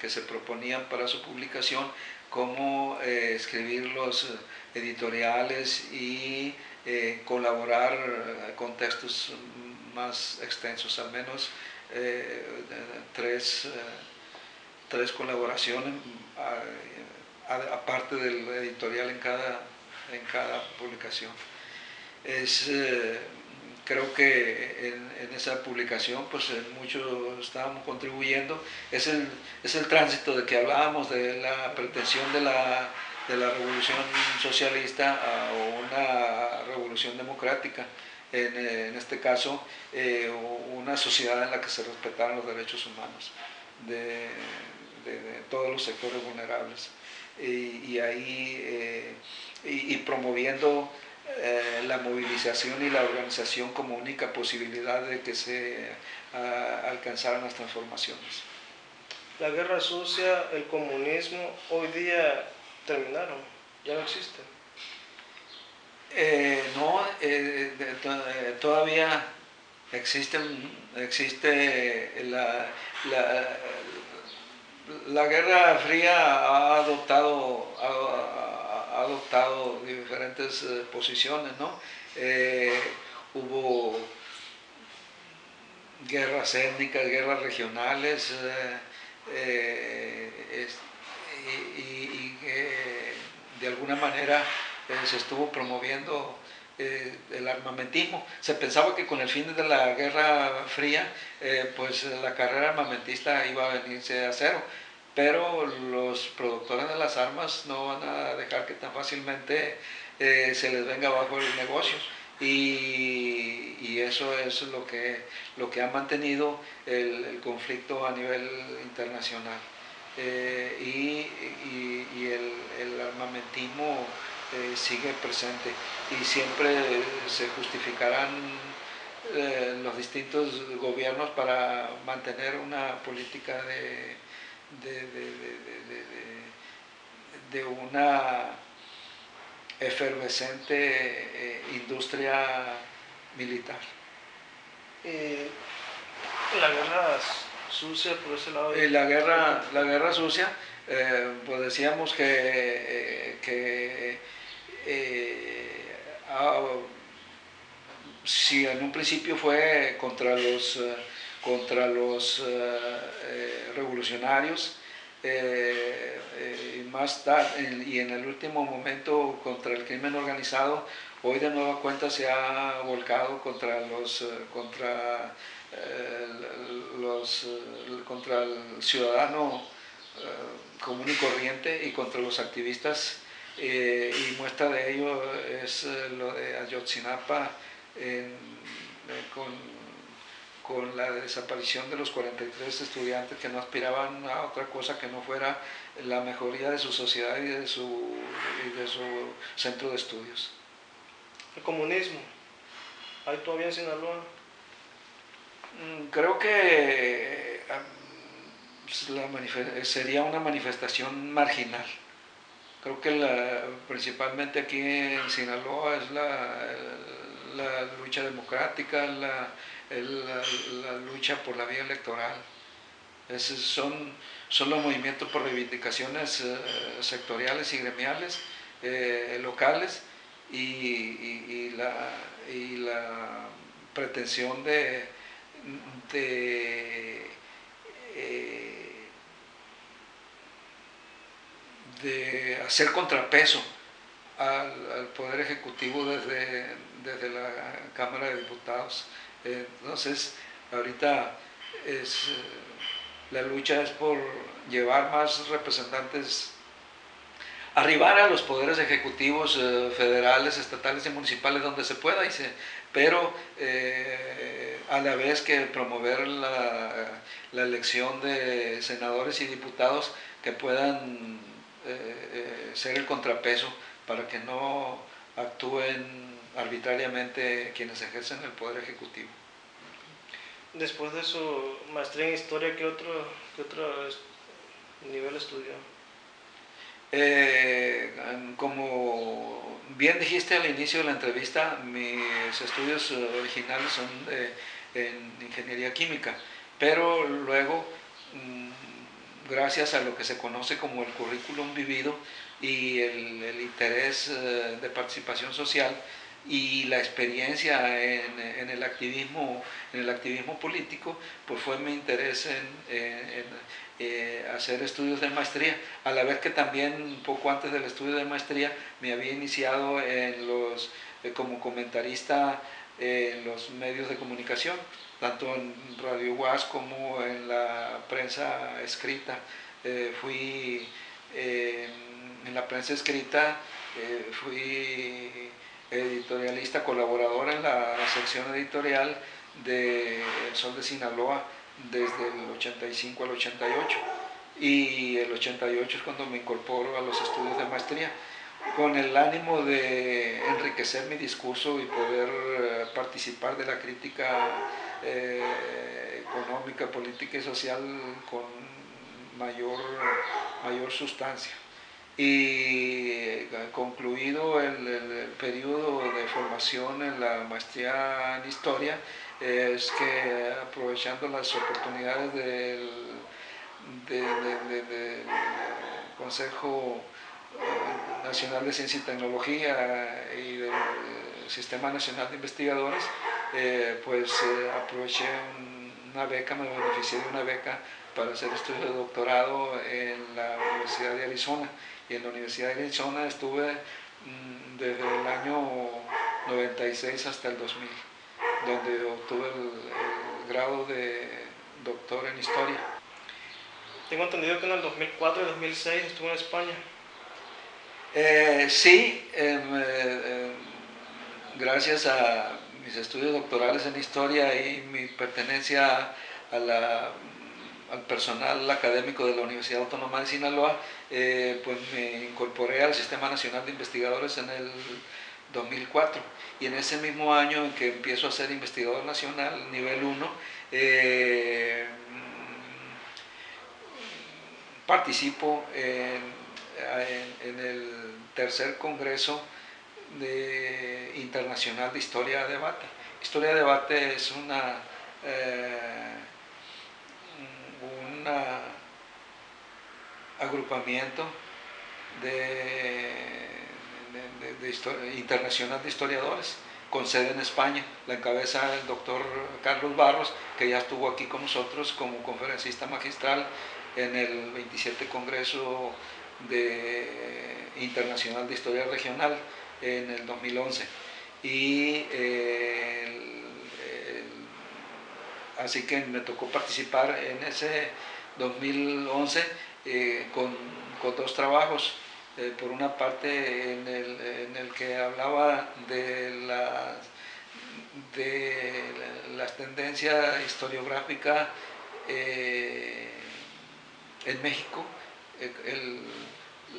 que se proponían para su publicación, como escribir los editoriales y colaborar con textos más extensos. Al menos tres colaboraciones, aparte del editorial en cada publicación. Creo que en esa publicación pues mucho estábamos contribuyendo. Es el tránsito de que hablábamos, de la pretensión de la revolución socialista a una revolución democrática. En este caso, una sociedad en la que se respetaran los derechos humanos de todos los sectores vulnerables. Y ahí promoviendo la movilización y la organización como única posibilidad de que se alcanzaran las transformaciones. La guerra sucia, el comunismo, hoy día terminaron, ya no existen. No, todavía existe la Guerra Fría ha adoptado diferentes posiciones, ¿no? Hubo guerras étnicas, guerras regionales, y de alguna manera se estuvo promoviendo el armamentismo. Se pensaba que con el fin de la Guerra Fría pues la carrera armamentista iba a venirse a cero, pero los productores de las armas no van a dejar que tan fácilmente se les venga abajo el negocio, y eso es lo que ha mantenido el conflicto a nivel internacional. Y el armamentismo sigue presente, y siempre se justificarán los distintos gobiernos para mantener una política de una efervescente industria militar. La guerra sucia por ese lado. La guerra sucia, pues decíamos que si en un principio fue contra los revolucionarios, más tarde, y en el último momento contra el crimen organizado, hoy de nueva cuenta se ha volcado contra el ciudadano común y corriente, y contra los activistas, y muestra de ello es lo de Ayotzinapa, con la desaparición de los 43 estudiantes que no aspiraban a otra cosa que no fuera la mejoría de su sociedad y de su centro de estudios. El comunismo, ¿hay todavía en Sinaloa? Creo que sería una manifestación marginal. Creo que principalmente aquí en Sinaloa es la lucha democrática, la lucha por la vía electoral. Son los movimientos por reivindicaciones sectoriales y gremiales, locales, y la pretensión de hacer contrapeso al Poder Ejecutivo desde la Cámara de Diputados. Entonces, ahorita la lucha es por llevar más representantes, arribar a los poderes ejecutivos federales, estatales y municipales donde se pueda, pero a la vez que promover la elección de senadores y diputados que puedan ser el contrapeso para que no actúen arbitrariamente quienes ejercen el poder ejecutivo. Después de su maestría en historia, ¿qué otro nivel estudió? Como bien dijiste al inicio de la entrevista, mis estudios originales son en ingeniería química, pero luego, gracias a lo que se conoce como el currículum vivido y el interés de participación social, y la experiencia en el activismo político, pues fue mi interés en hacer estudios de maestría, a la vez que también un poco antes del estudio de maestría me había iniciado como comentarista en los medios de comunicación, tanto en Radio UAS como en la prensa escrita. Fui en la prensa escrita, fui editorialista, colaborador en la sección editorial de El Sol de Sinaloa desde el 85 al 88, y el 88 es cuando me incorporo a los estudios de maestría, con el ánimo de enriquecer mi discurso y poder participar de la crítica económica, política y social con mayor sustancia. Y concluido el periodo de formación en la maestría en historia, es que aprovechando las oportunidades del Consejo Nacional de Ciencia y Tecnología y del Sistema Nacional de Investigadores, aproveché una beca, me beneficié de una beca para hacer estudios de doctorado en la Universidad de Arizona. Y en la Universidad de Arizona estuve desde el año 96 hasta el 2000, donde obtuve el grado de doctor en historia. Tengo entendido que en el 2004 y 2006 estuvo en España. Sí, gracias a mis estudios doctorales en historia y mi pertenencia al personal académico de la Universidad Autónoma de Sinaloa, pues me incorporé al Sistema Nacional de Investigadores en el 2004, y en ese mismo año en que empiezo a ser investigador nacional nivel 1, participo en el tercer Congreso Internacional de Historia de Debate. Historia de Debate es un agrupamiento internacional de historiadores con sede en España. La encabeza el doctor Carlos Barros, que ya estuvo aquí con nosotros como conferencista magistral en el 27 Congreso Internacional de Historia Regional en el 2011. Y así que me tocó participar en ese 2011 con dos trabajos. Por una parte en el que hablaba de las tendencias historiográficas en México,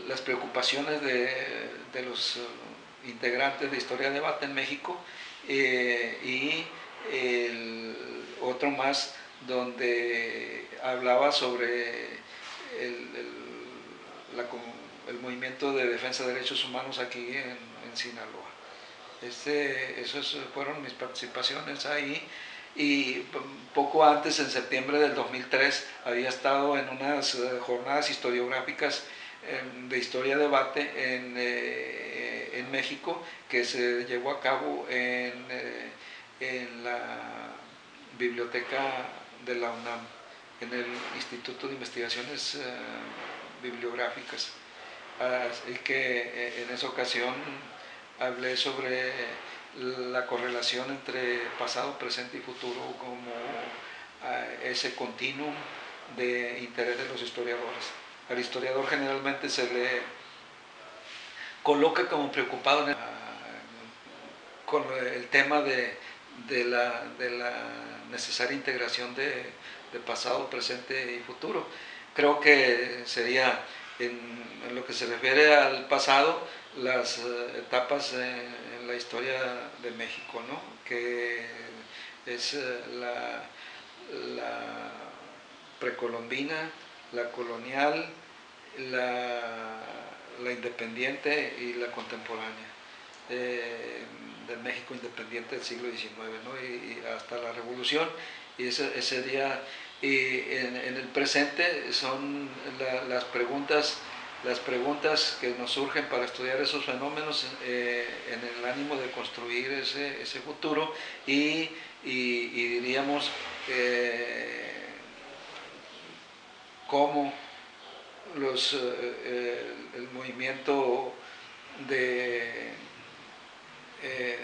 las preocupaciones de los integrantes de Historia de Debate en México, y otro más donde hablaba sobre el movimiento de defensa de derechos humanos aquí en Sinaloa. Esas fueron mis participaciones ahí. Y poco antes, en septiembre del 2003, había estado en unas jornadas historiográficas de Historia de Debate en México, que se llevó a cabo en la biblioteca de la UNAM, en el Instituto de Investigaciones Bibliográficas. Así que en esa ocasión hablé sobre la correlación entre pasado, presente y futuro como ese continuum de interés de los historiadores. Al historiador generalmente se le coloca como preocupado con el tema de la necesaria integración de pasado, presente y futuro. Creo que sería, en lo que se refiere al pasado, las etapas en la historia de México, ¿no? Que es la precolombina, la colonial, la independiente y la contemporánea, del México independiente del siglo XIX, ¿no? y hasta la Revolución. Y ese día, y en el presente son las preguntas las preguntas que nos surgen para estudiar esos fenómenos en el ánimo de construir ese futuro y diríamos cómo el movimiento de, eh,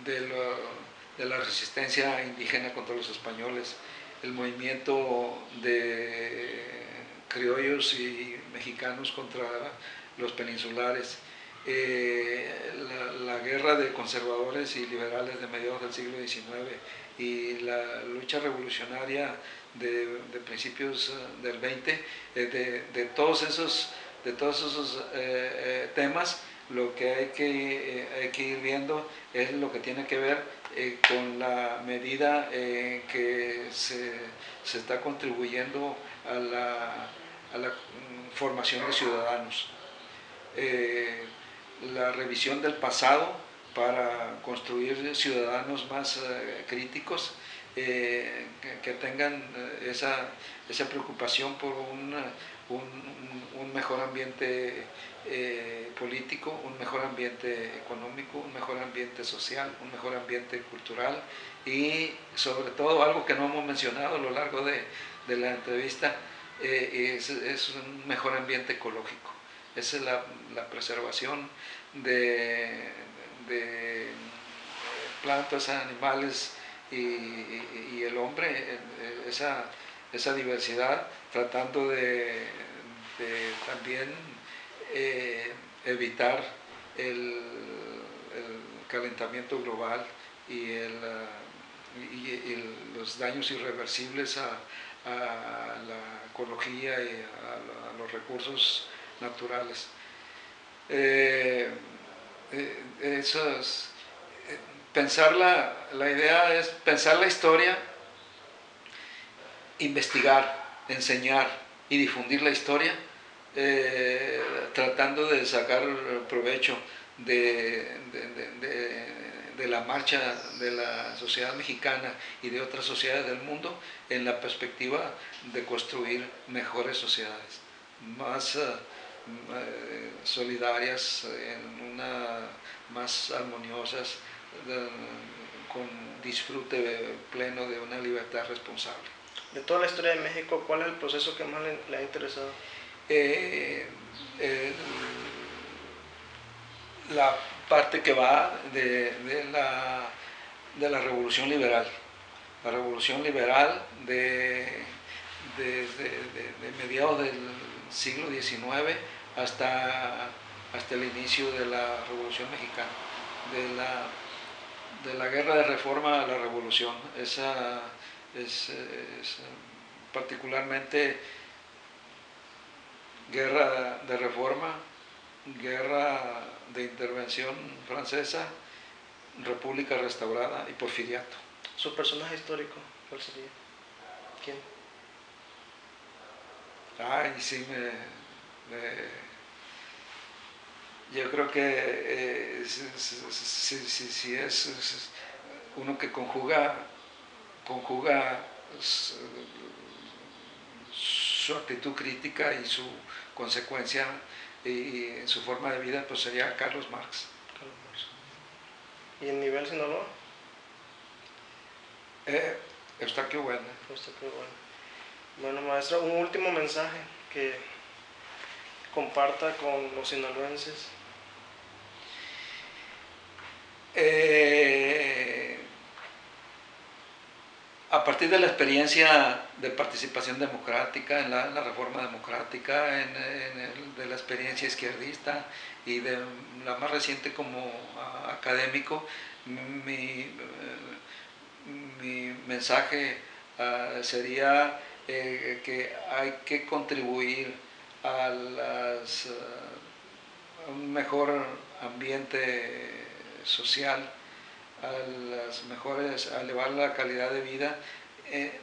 de la resistencia indígena contra los españoles, el movimiento de criollos y mexicanos contra los peninsulares, la guerra de conservadores y liberales de mediados del siglo XIX y la lucha revolucionaria de principios del XX, de todos esos temas. Lo que hay que ir viendo es lo que tiene que ver con la medida que se está contribuyendo a la formación de ciudadanos. La revisión del pasado para construir ciudadanos más críticos, que tengan esa preocupación por un mejor ambiente político, un mejor ambiente económico, un mejor ambiente social, un mejor ambiente cultural y sobre todo algo que no hemos mencionado a lo largo de la entrevista, es un mejor ambiente ecológico. Esa es la preservación de plantas, animales y el hombre, esa diversidad, tratando de también evitar el calentamiento global y los daños irreversibles a la ecología y a los recursos naturales. Pensar la idea es pensar la historia, investigar, enseñar y difundir la historia, tratando de sacar provecho de la marcha de la sociedad mexicana y de otras sociedades del mundo en la perspectiva de construir mejores sociedades, más solidarias, más armoniosas, con disfrute pleno de una libertad responsable. De toda la historia de México, ¿cuál es el proceso que más le ha interesado? La parte que va de la Revolución Liberal. La Revolución Liberal de mediados del siglo XIX hasta el inicio de la Revolución Mexicana, de la guerra de reforma a la revolución. Esa es particularmente guerra de reforma, guerra de intervención francesa, república restaurada y porfiriato. ¿Su personaje histórico cuál sería? ¿Quién? Ay, sí, yo creo que sí es uno que conjuga su actitud crítica y su consecuencia y su forma de vida, pues sería Carlos Marx. ¿Y en nivel Sinaloa? Eustaquio Buelna. Bueno, maestro, un último mensaje que comparta con los sinaloenses. A partir de la experiencia de participación democrática, en la reforma democrática, de la experiencia izquierdista y de la más reciente como académico, mi mensaje sería que hay que contribuir a un mejor ambiente social, a elevar la calidad de vida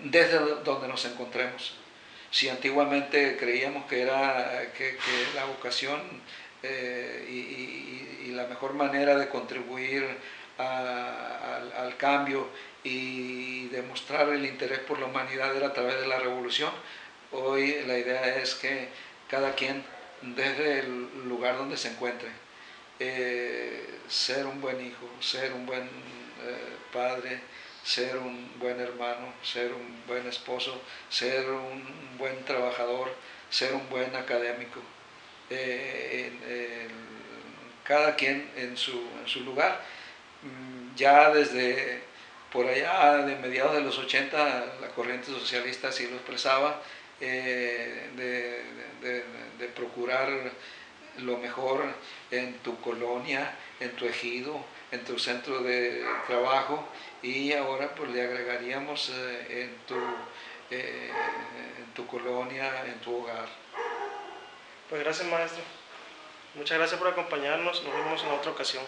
desde donde nos encontremos. Si antiguamente creíamos que la vocación y la mejor manera de contribuir al cambio y demostrar el interés por la humanidad era a través de la revolución, hoy la idea es que cada quien desde el lugar donde se encuentre. Ser un buen hijo, ser un buen padre, ser un buen hermano, ser un buen esposo, ser un buen trabajador, ser un buen académico. Cada quien en su lugar. Ya desde por allá de mediados de los 80 la corriente socialista así lo expresaba, de procurar lo mejor en tu colonia, en tu ejido, en tu centro de trabajo, y ahora pues le agregaríamos en tu colonia, en tu hogar. Pues gracias, maestro. Muchas gracias por acompañarnos. Nos vemos en otra ocasión.